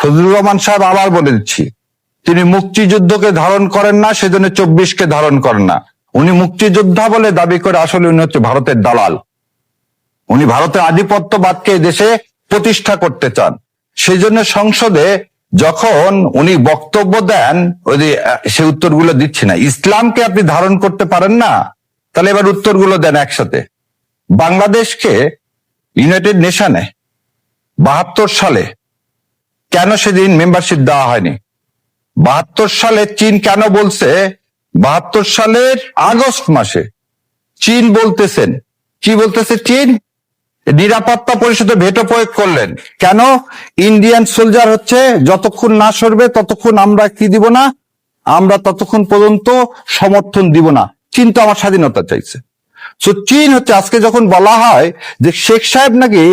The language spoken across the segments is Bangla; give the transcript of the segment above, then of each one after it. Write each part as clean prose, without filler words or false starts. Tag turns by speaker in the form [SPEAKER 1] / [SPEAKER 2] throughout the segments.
[SPEAKER 1] ফজলুর রহমান সাহেব আবার বলে দিচ্ছি, তিনি মুক্তিযুদ্ধকে ধারণ করেন না, সেজন্য 24কে ধারণ করেন না। উনি মুক্তিযোদ্ধা বলে দাবি করে, আসলে উনি হচ্ছে ভারতের দালাল। উনি ভারতের আধিপত্যবাদকে দেশে প্রতিষ্ঠা করতে চান। সেই জন্য সংসদে যখন উনি বক্তব্য দেন, ওই যে সে উত্তরগুলো দিচ্ছি না, ইসলামকে আপনি ধারণ করতে পারেন না, তাহলে এবার উত্তরগুলো দেন একসাথে। বাংলাদেশকে ইউনাইটেড নেশনে 72 সালে কেন সেদিন মেম্বারশিপ দেওয়া হয়নি? 72 সালে চীন কেন বলছে? 72 সালের আগস্ট মাসে চীন বলতেছেন, কি বলতেছে চীন? নিরাপত্তা পরিষদে ভেটো প্রয়োগ করলেন। কেন? ইন্ডিয়ান সোলজার হচ্ছে যতক্ষণ না সরবে ততক্ষণ আমরা কি দিব না, আমরা ততক্ষণ পর্যন্ত সমর্থন দিব না। চীন তো আমার স্বাধীনতা চাইছে। সো চীন হচ্ছে, আজকে যখন বলা হয় যে শেখ সাহেব নাকি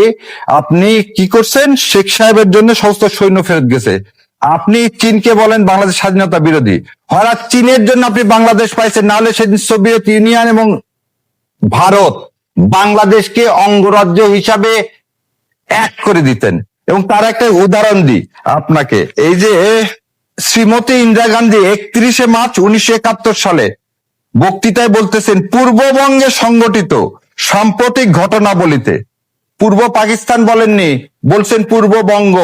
[SPEAKER 1] আপনি কি করছেন, শেখ সাহেবের জন্য সমস্ত সৈন্য ফেরত গেছে, আপনি চীনকে বলেন বাংলাদেশ স্বাধীনতা বিরোধী। হয় চীনের জন্য আপনি বাংলাদেশ পাইছেন, না হলে সেদিন সোভিয়েত ইউনিয়ন এবং ভারত বাংলাদেশকে অঙ্গরাজ্য হিসাবে এক করে দিতেন। এবং তার একটা উদাহরণ দিই আপনাকে, এই যে শ্রীমতী ইন্দিরা গান্ধী 31শে মার্চ 1971 সালে বক্তৃতায় বলতেছেন, পূর্ববঙ্গে সংগঠিত সাম্প্রতিক ঘটনাবলিতে, পূর্ব পাকিস্তান বলেননি, বলছেন পূর্ববঙ্গ।